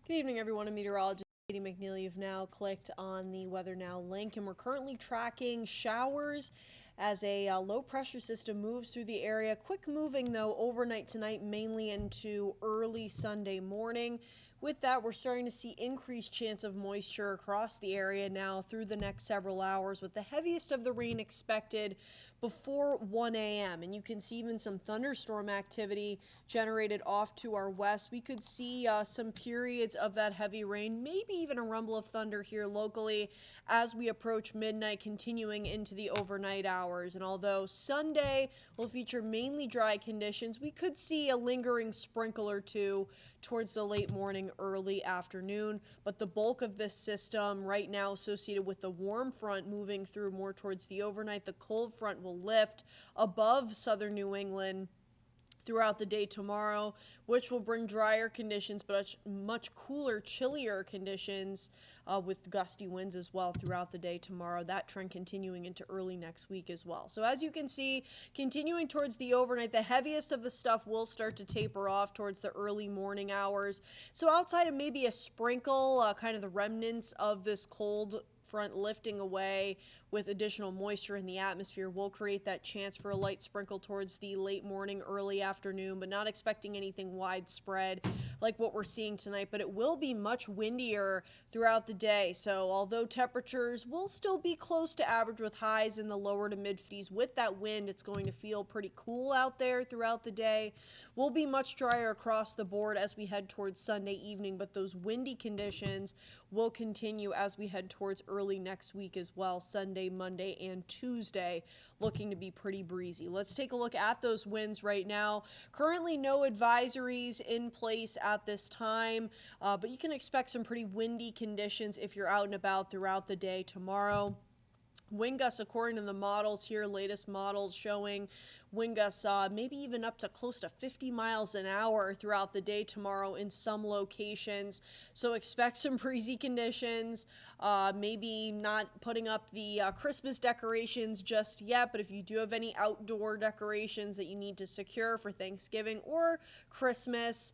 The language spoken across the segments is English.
Good evening, everyone. I'm meteorologist Catie McNeil. You've now clicked on the Weather Now link, and we're currently tracking showers as a low pressure system moves through the area. Quick moving, though, overnight tonight, mainly into early Sunday morning. With that, we're starting to see increased chance of moisture across the area now through the next several hours, with the heaviest of the rain expected before 1 a.m. And you can see even some thunderstorm activity generated off to our west. We could see some periods of that heavy rain, maybe even a rumble of thunder here locally as we approach midnight, continuing into the overnight hours. And although Sunday will feature mainly dry conditions, we could see a lingering sprinkle or two towards the late morning, early afternoon. But the bulk of this system right now associated with the warm front moving through more towards the overnight. The cold front will lift above southern New England throughout the day tomorrow, which will bring drier conditions, but much cooler, chillier conditions with gusty winds as well throughout the day tomorrow. That trend continuing into early next week as well. So as you can see, continuing towards the overnight, the heaviest of the stuff will start to taper off towards the early morning hours. So outside of maybe a sprinkle, kind of the remnants of this cold front lifting away with additional moisture in the atmosphere will create that chance for a light sprinkle towards the late morning, early afternoon, but not expecting anything widespread like what we're seeing tonight. But it will be much windier throughout the day. So although temperatures will still be close to average with highs in the lower to mid 50s, with that wind, it's going to feel pretty cool out there throughout the day. Will be much drier across the board as we head towards Sunday evening, but those windy conditions will continue as we head towards early next week as well. Sunday, Monday, and Tuesday looking to be pretty breezy. Let's take a look at those winds right now. Currently no advisories in place at this time, but you can expect some pretty windy conditions if you're out and about throughout the day tomorrow. Wind gusts, according to the models here, latest models showing wind gusts maybe even up to close to 50 miles an hour throughout the day tomorrow in some locations. So expect some breezy conditions, maybe not putting up the Christmas decorations just yet, but if you do have any outdoor decorations that you need to secure for Thanksgiving or Christmas,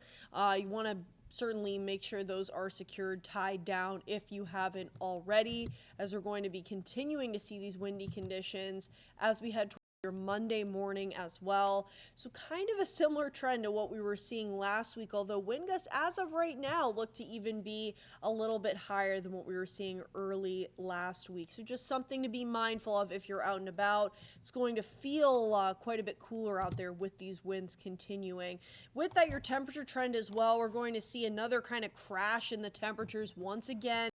you want to certainly make sure those are secured, tied down if you haven't already, as we're going to be continuing to see these windy conditions as we head toward your Monday morning as well. So kind of a similar trend to what we were seeing last week, although wind gusts as of right now look to even be a little bit higher than what we were seeing early last week. So just something to be mindful of if you're out and about. It's going to feel quite a bit cooler out there with these winds continuing. With that, your temperature trend as well, we're going to see another kind of crash in the temperatures once again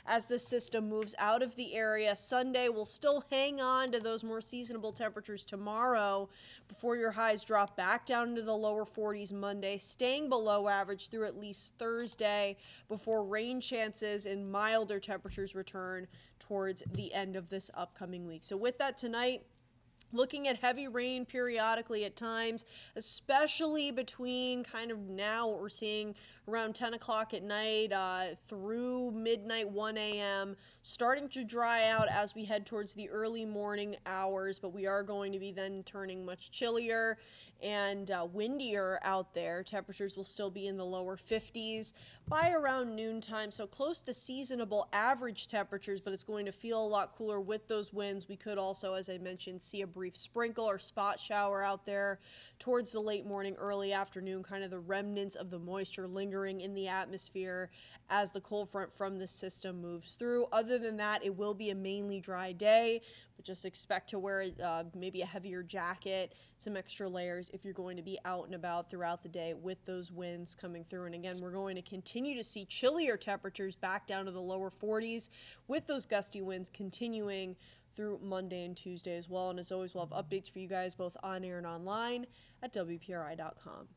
as the system moves out of the area. Sunday will still hang on to those more seasonable temperatures tomorrow before your highs drop back down into the lower 40s Monday, staying below average through at least Thursday before rain chances and milder temperatures return towards the end of this upcoming week. So with that tonight, looking at heavy rain periodically at times, especially between kind of now what we're seeing around 10 o'clock at night through midnight, 1 a.m., starting to dry out as we head towards the early morning hours, but we are going to be then turning much chillier and windier out there. Temperatures will still be in the lower 50s by around noontime, so close to seasonable average temperatures, but it's going to feel a lot cooler with those winds. We could also, as I mentioned, see a brief sprinkle or spot shower out there towards the late morning, early afternoon, kind of the remnants of the moisture lingering in the atmosphere as the cold front from this system moves through. Other than that, it will be a mainly dry day, but just expect to wear maybe a heavier jacket, some extra layers if you're going to be out and about throughout the day with those winds coming through. And again, we're going to continue to see chillier temperatures back down to the lower 40s with those gusty winds continuing through Monday and Tuesday as well. And as always, we'll have updates for you guys both on air and online at WPRI.com.